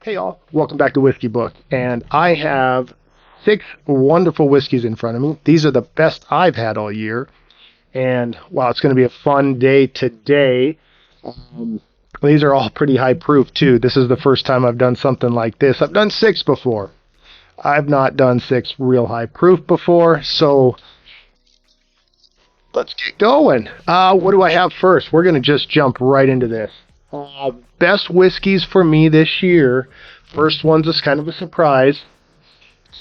Hey all, welcome back to Whiskey Book, and I have 6 wonderful whiskeys in front of me. These are the best I've had all year, and wow, it's going to be a fun day today. These are all pretty high proof too. This is the first time I've done something like this. I've done 6 before. I've not done 6 real high proof before, so let's get going. What do I have first? We're going to just jump right into this. Best whiskeys for me this year. First one's is kind of a surprise.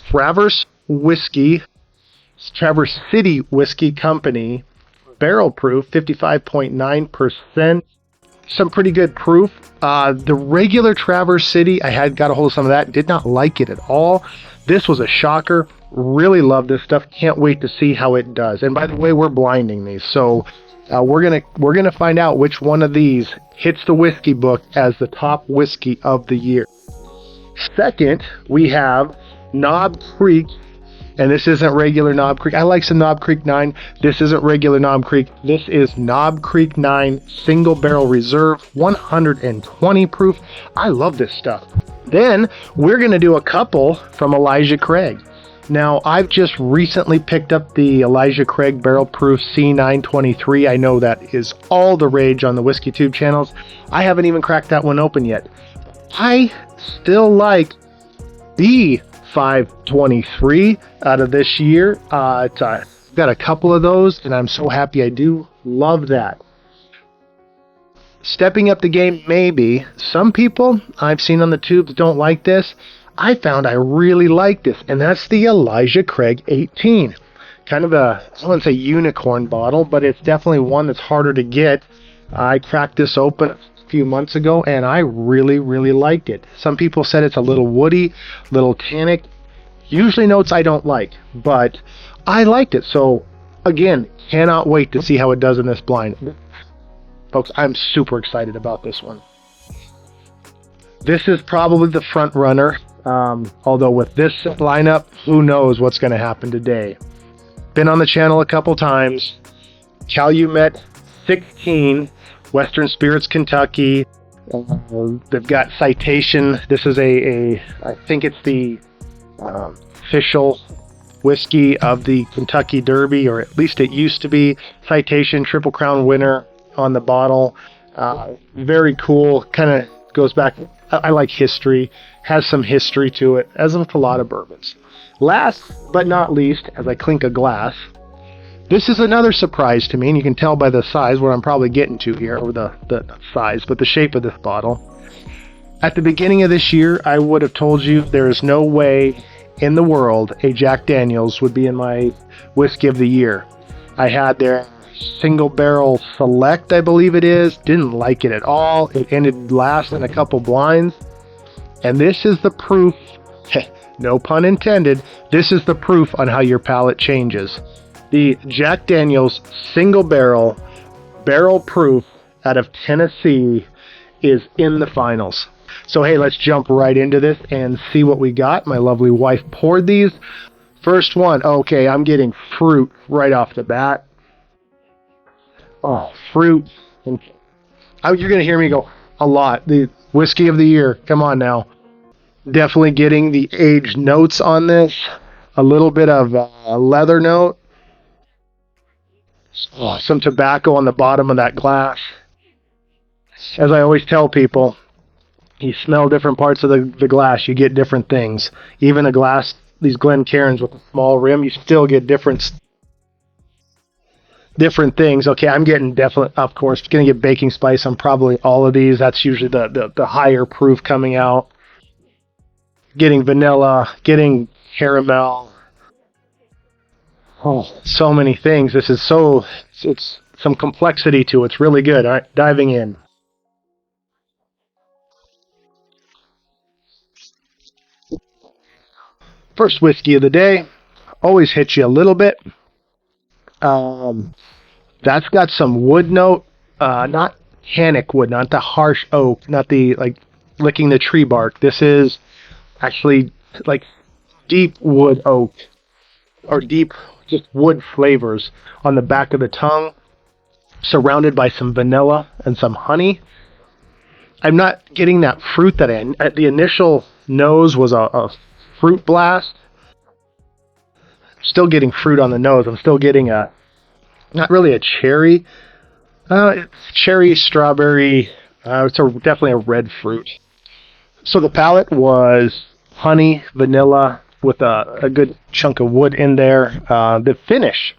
Traverse City Whiskey Company, barrel proof, 55.9%. Some pretty good proof. The regular Traverse City, I got a hold of some of that. Did not like it at all. This was a shocker. Really love this stuff. Can't wait to see how it does. And by the way, we're blinding these, so we're gonna find out which one of these hits the whiskey book as the top whiskey of the year. Second, we have Knob Creek, and this isn't regular Knob Creek. I like some Knob Creek 9. This isn't regular Knob Creek. This is Knob Creek 9 Single Barrel Reserve, 120 proof. I love this stuff. Then we're gonna do a couple from Elijah Craig. Now, I've just recently picked up the Elijah Craig Barrel Proof C923. I know that is all the rage on the Whiskey Tube channels. I haven't even cracked that one open yet. I still like the 523 out of this year. I've got a couple of those, and I'm so happy I do. Love that. Stepping up the game, maybe. Some people I've seen on the tubes don't like this. I found I really like this, and that's the Elijah Craig 18. Kind of I wouldn't say unicorn bottle, but it's definitely one that's harder to get. I cracked this open a few months ago, and I really, really liked it. Some people said it's a little woody, little tannic. Usually notes I don't like, but I liked it. So, again, cannot wait to see how it does in this blind. Folks, I'm super excited about this one. This is probably the front runner. Although with this lineup, who knows what's going to happen today. Been on the channel a couple times. Calumet 16, Western Spirits Kentucky. They've got Citation. This is I think it's the official whiskey of the Kentucky Derby, or at least it used to be. Citation, Triple Crown winner on the bottle. Very cool. Kind of goes back. I like history, has some history to it, as with a lot of bourbons. Last but not least, as I clink a glass, this is another surprise to me, and you can tell by the size where I'm probably getting to here, or the size, but the shape of this bottle. At the beginning of this year, I would have told you there is no way in the world a Jack Daniel's would be in my whiskey of the year. I had their Single Barrel Select, I believe it is. Didn't like it at all. It ended last in a couple blinds. And this is the proof, no pun intended, this is the proof on how your palate changes. The Jack Daniel's Single Barrel Proof out of Tennessee is in the finals. So hey, let's jump right into this and see what we got. My lovely wife poured these. First one, okay, I'm getting fruit right off the bat. Oh, fruit. And you're going to hear me go a lot. The whiskey of the year. Come on now. Definitely getting the aged notes on this. A little bit of a leather note. Oh, some tobacco on the bottom of that glass. As I always tell people, you smell different parts of the glass, you get different things. Even a glass, these Glencairns with a small rim, you still get different things. Okay, I'm getting definitely, of course, going to get baking spice on probably all of these. That's usually the higher proof coming out. Getting vanilla, getting caramel. Oh, so many things. This is it's some complexity to it. It's really good. All right, diving in. First whiskey of the day. Always hits you a little bit. That's got some wood note, not tannic wood, not the harsh oak, not the like licking the tree bark. This is actually like deep wood oak, or deep just wood flavors on the back of the tongue, surrounded by some vanilla and some honey. I'm not getting that fruit that the initial nose was a fruit blast. Still getting fruit on the nose. I'm still getting not really a cherry. It's cherry, strawberry. It's definitely a red fruit. So the palate was honey, vanilla, with a good chunk of wood in there. The finish,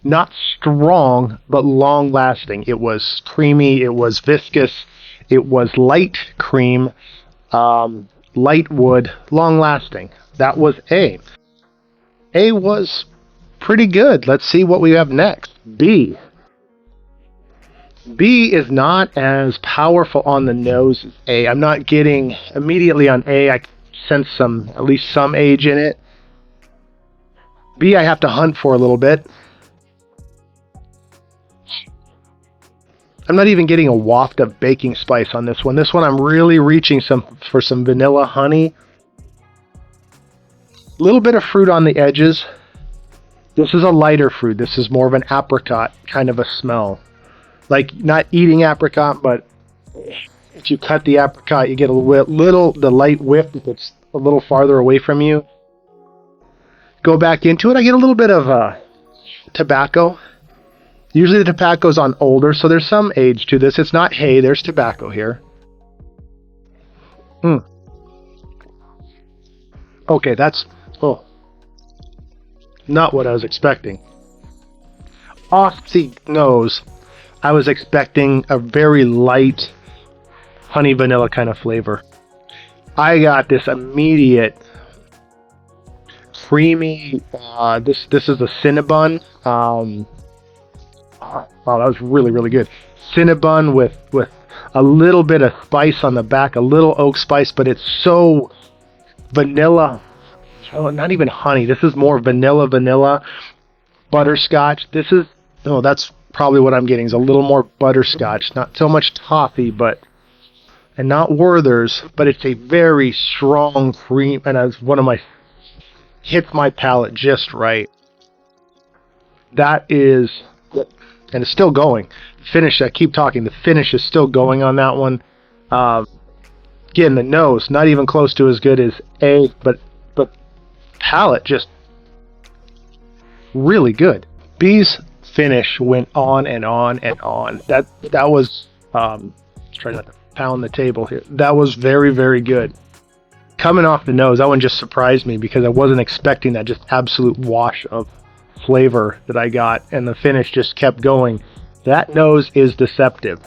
not strong, but long lasting. It was creamy, it was viscous, it was light cream, light wood, long lasting. That was A. A was pretty good. Let's see what we have next. B. B is not as powerful on the nose as A. I'm not getting immediately on A. I sense at least some age in it. B, I have to hunt for a little bit. I'm not even getting a waft of baking spice on this one. This one I'm really reaching for some vanilla honey. A little bit of fruit on the edges. This is a lighter fruit. This is more of an apricot kind of a smell. Like, not eating apricot, but if you cut the apricot, you get the light whiff if it's a little farther away from you. Go back into it, I get a little bit of tobacco. Usually the tobacco's on older, so there's some age to this. It's not hay, there's tobacco here. Okay, that's not what I was expecting. Off the nose, I was expecting a very light honey vanilla kind of flavor. I got this immediate creamy. This is a Cinnabon. Wow, that was really, really good. Cinnabon with a little bit of spice on the back, a little oak spice, but it's so vanilla. Oh, not even honey. This is more vanilla, butterscotch. That's probably what I'm getting, is a little more butterscotch. Not so much toffee, and not Werther's, but it's a very strong cream, and it's hits my palate just right. That is, and it's still going. Finish, I keep talking, the finish is still going on that one. Again, the nose, not even close to as good as A, but palate just really good. B's finish went on and on and on. That was trying not to pound the table here. That was very, very good. Coming off the nose, that one just surprised me because I wasn't expecting that just absolute wash of flavor that I got, and the finish just kept going. That nose is deceptive.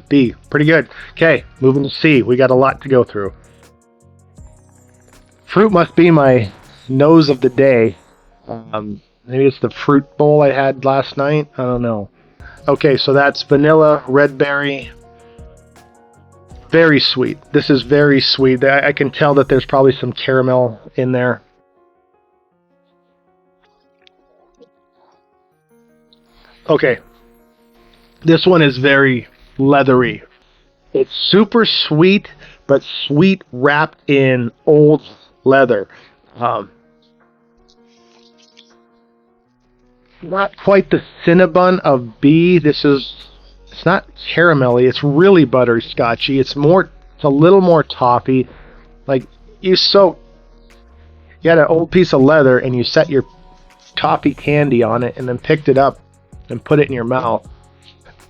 B, pretty good. Okay, moving to C. We got a lot to go through. Fruit must be my nose of the day. Maybe it's the fruit bowl I had last night. I don't know. Okay, so that's vanilla, red berry. Very sweet. This is very sweet. I can tell that there's probably some caramel in there. Okay. This one is very leathery. It's super sweet, but sweet wrapped in old leather. Not quite the Cinnabon of B. It's not caramelly. It's really butterscotchy. It's a little more toffee. Like, you had an old piece of leather and you set your toffee candy on it and then picked it up and put it in your mouth.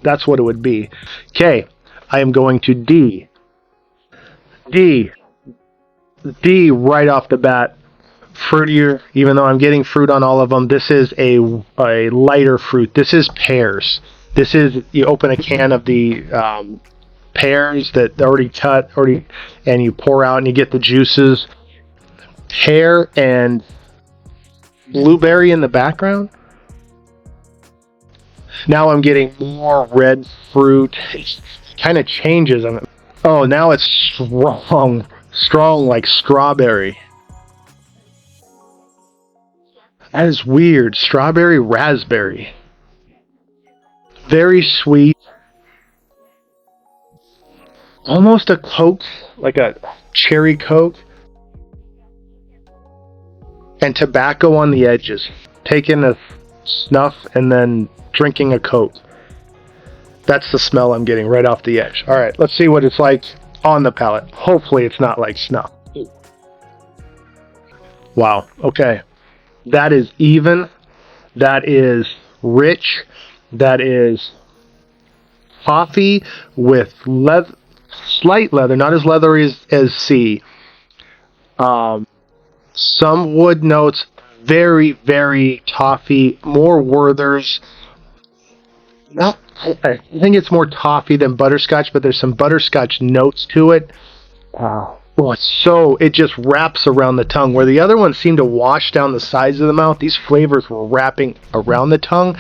That's what it would be. Okay, I am going to D. D right off the bat. Fruitier, even though I'm getting fruit on all of them. This is a lighter fruit. This is pears. You open a can of the pears that they're already cut, and you pour out and you get the juices. Pear and blueberry in the background. Now I'm getting more red fruit. It kind of changes. Now it's strong like strawberry. That is weird. Strawberry, raspberry. Very sweet. Almost a Coke, like a cherry Coke. And tobacco on the edges. Taking a snuff and then drinking a Coke. That's the smell I'm getting right off the edge. All right, let's see what it's like on the palate. Hopefully it's not like snuff. Wow, okay. That is even. That is rich. That is coffee with slight leather, not as leathery as C. Some wood notes, very, very toffee, more Werther's. I think it's more toffee than butterscotch, but there's some butterscotch notes to it. Wow. Oh, it just wraps around the tongue. Where the other ones seem to wash down the sides of the mouth, these flavors were wrapping around the tongue.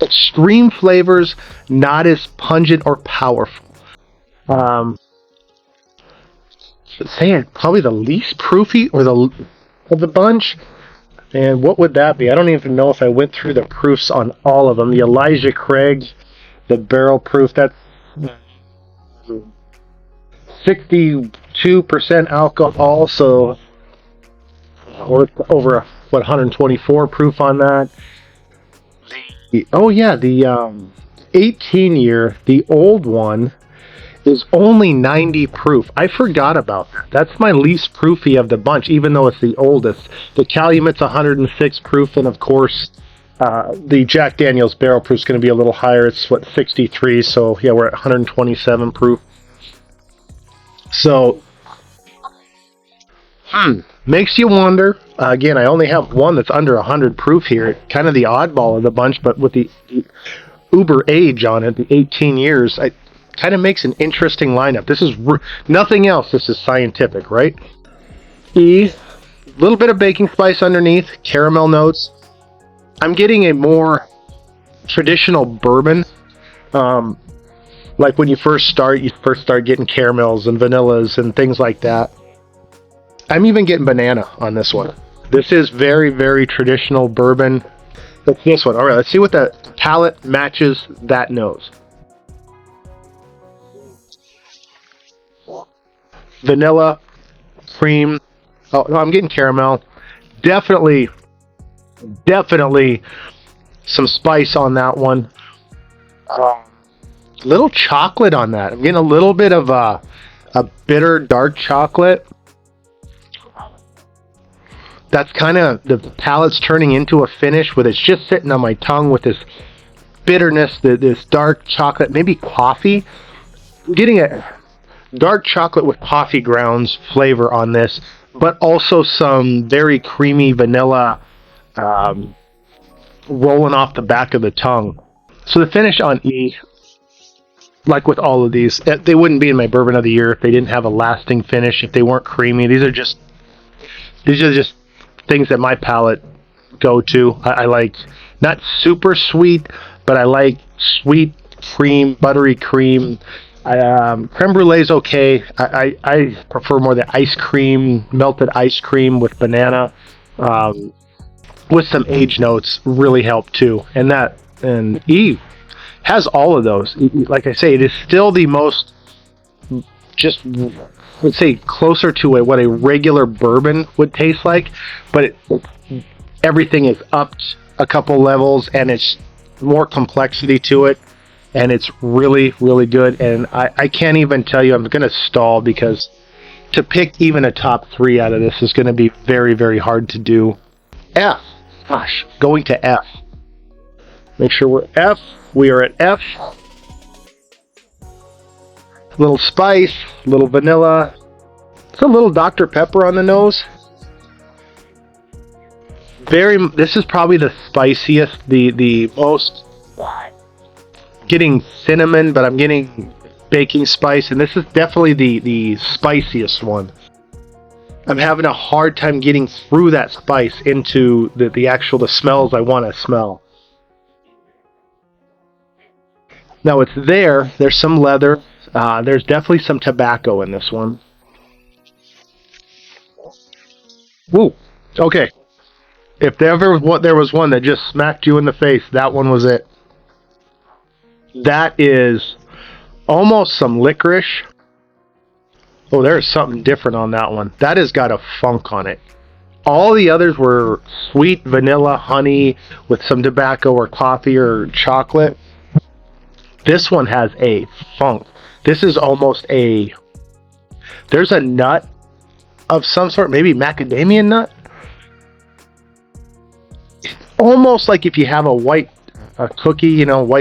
Extreme flavors, not as pungent or powerful. Say it, probably the least proofy of the bunch. And what would that be? I don't even know if I went through the proofs on all of them. The Elijah Craig, the barrel proof, that's 62% alcohol, so or over 124 proof on that. The 18 year, the old one, is only 90 proof. I forgot about that. That's my least proofy of the bunch, even though it's the oldest. The Calumet's 106 proof, and of course, the Jack Daniel's barrel proof is going to be a little higher. It's 63, so yeah, we're at 127 proof. So, makes you wonder. Again, I only have one that's under 100 proof here. Kind of the oddball of the bunch, but with the uber age on it, the 18 years, kind of makes an interesting lineup. This is nothing else. This is scientific, right? A little bit of baking spice underneath, caramel notes. I'm getting a more traditional bourbon. Like when you first start getting caramels and vanillas and things like that. I'm even getting banana on this one. This is very, very traditional bourbon. That's this one. All right, let's see what the palate matches that nose. Vanilla, cream. Oh no, I'm getting caramel. Definitely some spice on that one. Little chocolate on that. I'm getting a little bit of a bitter dark chocolate. That's kind of the palate's turning into a finish with it's just sitting on my tongue with this bitterness, this dark chocolate, maybe coffee. I'm getting a dark chocolate with coffee grounds flavor on this, but also some very creamy vanilla rolling off the back of the tongue. So the finish on E, like with all of these, they wouldn't be in my bourbon of the year if they didn't have a lasting finish, if they weren't creamy. These are just things that my palate go to. I like not super sweet, but I like sweet cream, buttery cream. Creme brulee is okay. I prefer more the ice cream, melted ice cream with banana, with some age notes really help too. And E has all of those. Like I say, it is still the most, just let's say closer to what a regular bourbon would taste like, but everything is upped a couple levels and it's more complexity to it. And it's really, really good. And I can't even tell you, I'm going to stall because to pick even a top 3 out of this is going to be very, very hard to do. F. Gosh, going to F. Make sure we're F. We are at F. Little spice, little vanilla. It's a little Dr. Pepper on the nose. This is probably the spiciest, the most... Getting cinnamon, but I'm getting baking spice, and this is definitely the spiciest one. I'm having a hard time getting through that spice into the smells I want to smell. Now it's there's some leather, there's definitely some tobacco in this one. Ooh, okay. If there was one that just smacked you in the face, that one was it. That is almost some licorice. Oh, there's something different on that one. That has got a funk on it. All the others were sweet vanilla, honey with some tobacco or coffee or chocolate. This one has a funk. This is almost a, there's a nut of some sort, maybe macadamia nut. Almost like if you have a cookie, you know,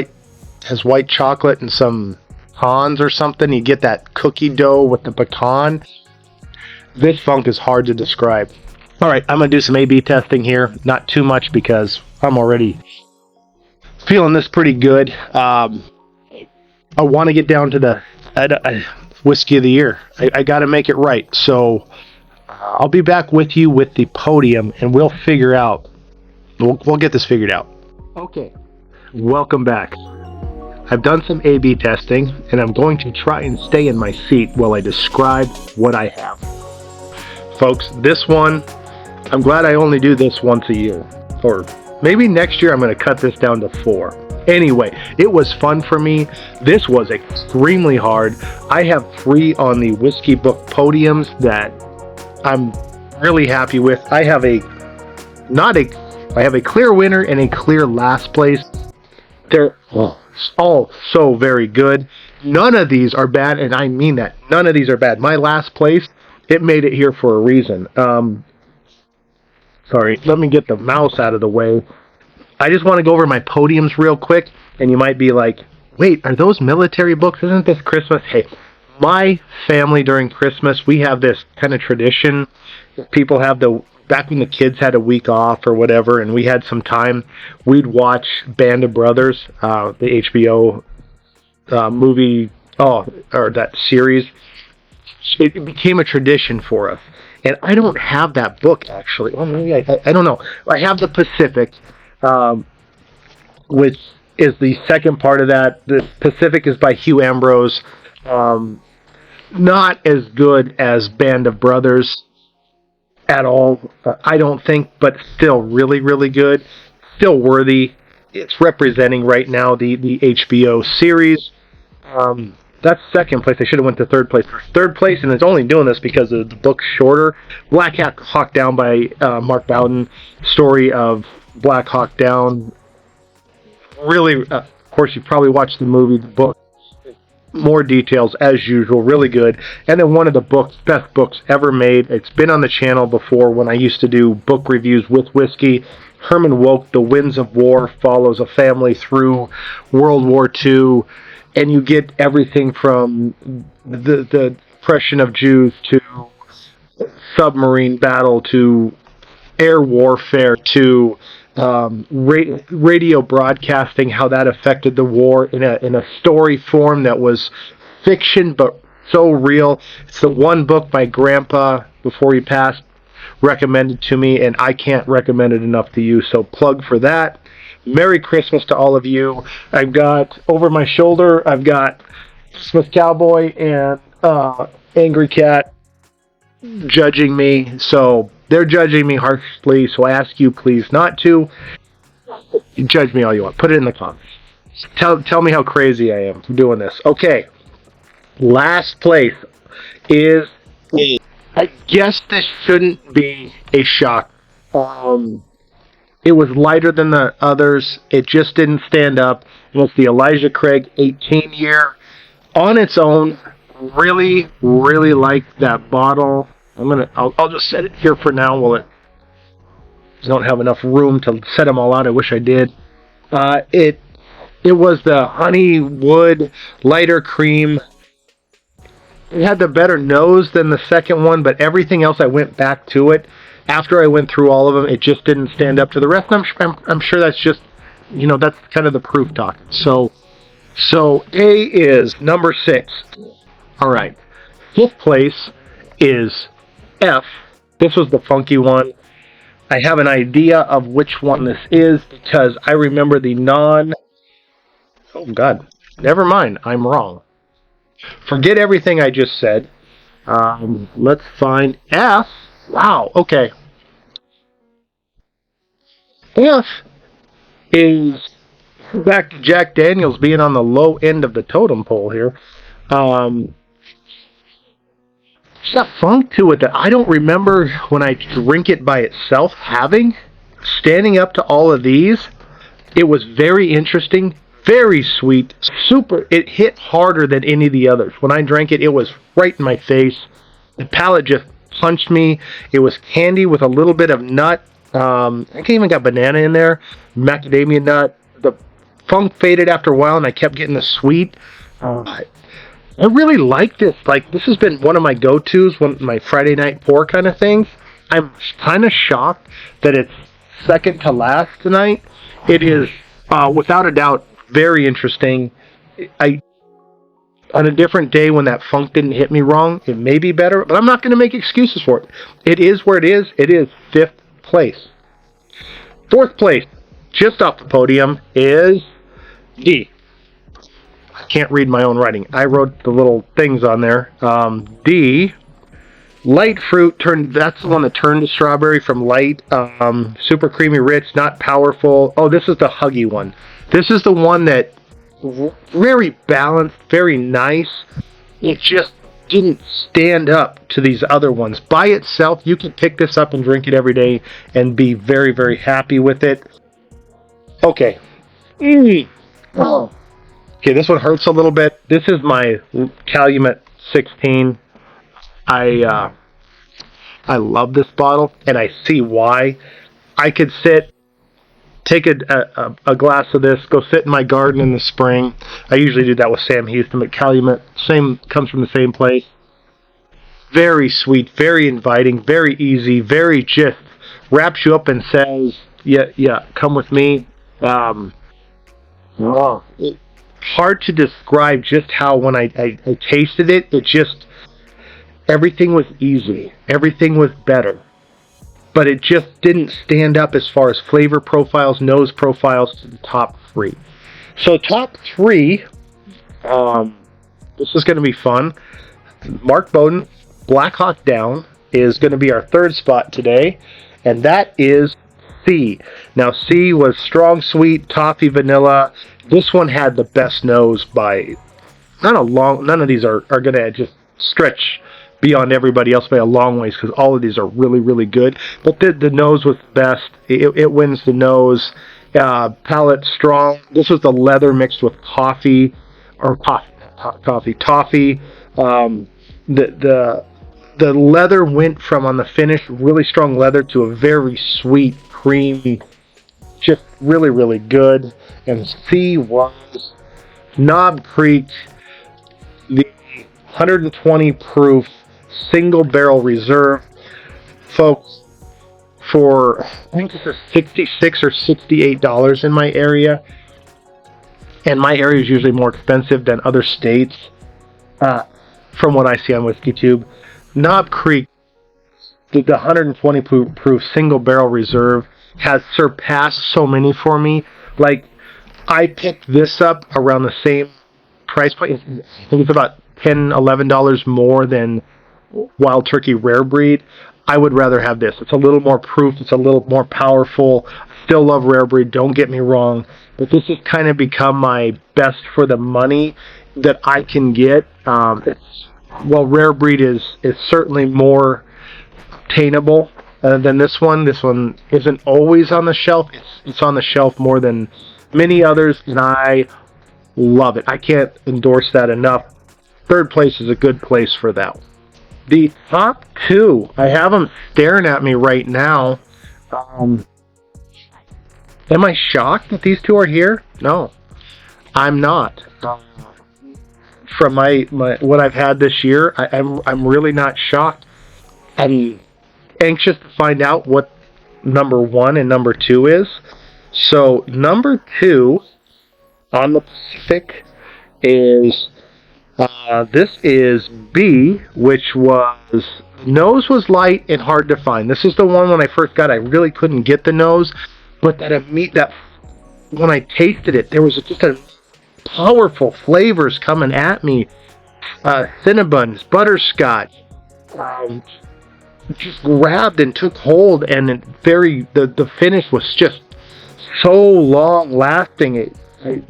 has white chocolate and some pecans or something, you get that cookie dough with the pecan. This funk is hard to describe. All right, I'm going to do some A/B testing here. Not too much because I'm already feeling this pretty good. I want to get down to the whiskey of the year. I got to make it right. So I'll be back with you with the podium, and we'll figure out. We'll get this figured out. Okay, welcome back. I've done some A/B testing, and I'm going to try and stay in my seat while I describe what I have. Folks, this one, I'm glad I only do this once a year. Or maybe next year I'm going to cut this down to 4. Anyway, it was fun for me. This was extremely hard. I have 3 on the Whiskey Book podiums that I'm really happy with. I have a clear winner and a clear last place. They're all so very good. None of these are bad, and I mean that. None of these are bad. My last place, it made it here for a reason. Sorry, let me get the mouse out of the way. I just want to go over my podiums real quick, and you might be like, wait, are those military books? Isn't this Christmas? Hey, my family during Christmas, we have this kind of tradition. People have back when the kids had a week off or whatever, and we had some time, we'd watch Band of Brothers, the HBO movie, or that series. It became a tradition for us. And I don't have that book, actually. Well, maybe I don't know. I have the Pacific, which is the second part of that. The Pacific is by Hugh Ambrose. Not as good as Band of Brothers at all, I don't think, but still really, really good. Still worthy. It's representing right now the HBO series. That's second place. I should have went to third place. Third place, and it's only doing this because the book's shorter. Black Hawk Down by Mark Bowden. Story of Black Hawk Down. Really, of course, you probably watched the movie, the book. More details as usual, really good. And then one of the best books ever made. It's been on the channel before when I used to do book reviews with whiskey. Herman Wouk, The Winds of War, follows a family through World War II, and you get everything from the oppression of Jews to submarine battle to air warfare to radio broadcasting, how that affected the war in a story form that was fiction but so real. It's the one book my grandpa, before he passed, recommended to me, and I can't recommend it enough to you, so plug for that. Merry Christmas to all of you. I've got over my shoulder, I've got Smith Cowboy and Angry Cat judging me, so they're judging me harshly, so I ask you please not to. You judge me all you want. Put it in the comments. Tell me how crazy I am for doing this. Okay. Last place is I guess this shouldn't be a shock. It was lighter than the others. It just didn't stand up. It was the Elijah Craig 18 year. On its own, really, really like that bottle. I'll just set it here for now. I don't have enough room to set them all out. I wish I did. It was the honey wood lighter cream. It had the better nose than the second one, but everything else I went back to it. After I went through all of them, it just didn't stand up to the rest. I'm sure that's just, that's kind of the proof talk. So A is number 6. All right. 5th place is F. This was the funky one. I have an idea of which one this is because I remember oh God, never mind. I'm wrong. Forget everything I just said. Let's find F. Wow, okay. F is back to Jack Daniels being on the low end of the totem pole here. There's a funk to it that I don't remember when I drink it by itself having. Standing up to all of these, it was very interesting, Very sweet, super. It hit harder than any of the others. When I drank it, it was right in my face. The palate just punched me. It was candy with a little bit of nut. I think I even got banana in there, macadamia nut. The funk faded after a while, and I kept getting the sweet. I really like this. Like, this has been one of my go-tos, one of my Friday night pour kind of things. I'm kind of shocked that it's second to last tonight. It is, without a doubt, very interesting. On a different day when that funk didn't hit me wrong, it may be better, but I'm not going to make excuses for it. It is where it is. It is 5th place. 4th place, just off the podium, is D. I can't read my own writing. I wrote the little things on there. D, light fruit turned. That's the one that turned to strawberry from light. Super creamy, rich, not powerful. Oh, this is the huggy one. This is the one that very balanced, very nice. It just didn't stand up to these other ones. By itself, you can pick this up and drink it every day and be very, very happy with it. Okay. Oh. Okay, this one hurts a little bit. This is my Calumet 16. I love this bottle, and I see why. I could take a glass of this, go sit in my garden in the spring. I usually do that with Sam Houston, but Calumet comes from the same place. Very sweet, very inviting, very easy, very just wraps you up and says, yeah, come with me. Hard to describe just how when I tasted it, everything was easy. Everything was better. But it just didn't stand up as far as flavor profiles, nose profiles to the top 3. So top 3, this is going to be fun. Mark Bowden, Black Hawk Down, is going to be our 3rd spot today, and that is C. Now C was strong, sweet, toffee, vanilla. This one had the best nose by none of these are going to just stretch beyond everybody else by a long ways, because all of these are really, really good. But the nose was best. It wins the nose. Palate strong. This was the leather mixed with toffee. The leather went from, on the finish, really strong leather to a very sweet, creamy, just really, really good. And C was Knob Creek, the 120 proof single barrel reserve. Folks, for, I think this is $66 or $68 in my area. And my area is usually more expensive than other states, from what I see on WhiskeyTube. Knob Creek, the 120 proof single barrel reserve, has surpassed so many for me. Like, I picked this up around the same price point. I think it's about $10, $11 more than Wild Turkey Rare Breed. I would rather have this. It's a little more proof. It's a little more powerful. Still love Rare Breed, don't get me wrong. But this has kind of become my best for the money that I can get. Rare Breed is certainly more attainable than this one. This one isn't always on the shelf. It's on the shelf more than many others, and I love it. I can't endorse that enough. 3rd place is a good place for that. The top 2, I have them staring at me right now. Am I shocked that these 2 are here? No, I'm not. From my what I've had this year, I'm really not shocked. I'm anxious to find out what number 1 and number 2 is. So number 2 on the Pacific is this is B, which was, nose was light and hard to find. This is the one when I first got, I really couldn't get the nose, but that when I tasted it, there was just a powerful flavors coming at me. Cinnabons, butterscotch, just grabbed and took hold, and the finish was just so long lasting. I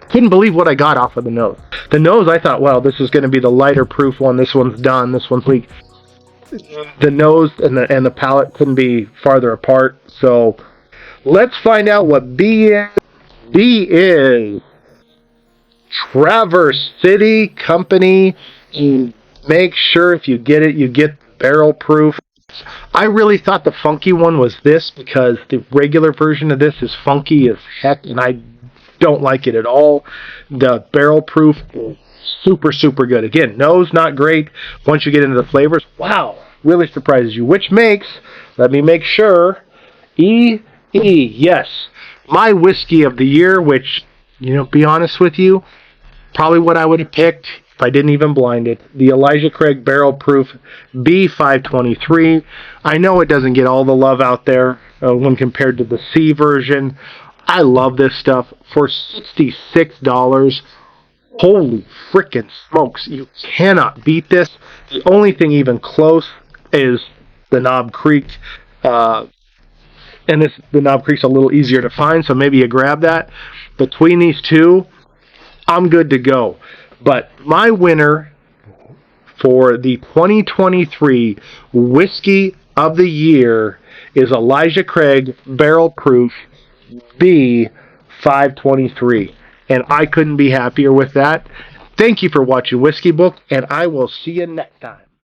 couldn't believe what I got off of the nose. The nose, I thought, well, this is going to be the lighter proof one. This one's done. This one's weak. The nose and the palate couldn't be farther apart. So let's find out what B is. B is Traverse City Company. And make sure if you get it, you get barrel proof. I really thought the funky one was this because the regular version of this is funky as heck, and I don't like it at all. The barrel proof is super, super good. Again, nose not great. Once you get into the flavors, wow, really surprises you. Which makes, let me make sure, yes, my whiskey of the year, which, be honest with you, probably what I would have picked if I didn't even blind it. The Elijah Craig Barrel Proof B523. I know it doesn't get all the love out there when compared to the C version. I love this stuff for $66. Holy frickin' smokes. You cannot beat this. The only thing even close is the Knob Creek. And the Knob Creek's a little easier to find, so maybe you grab that. Between these two, I'm good to go. But my winner for the 2023 Whiskey of the Year is Elijah Craig Barrel Proof B523. And I couldn't be happier with that. Thank you for watching Whiskey Book, and I will see you next time.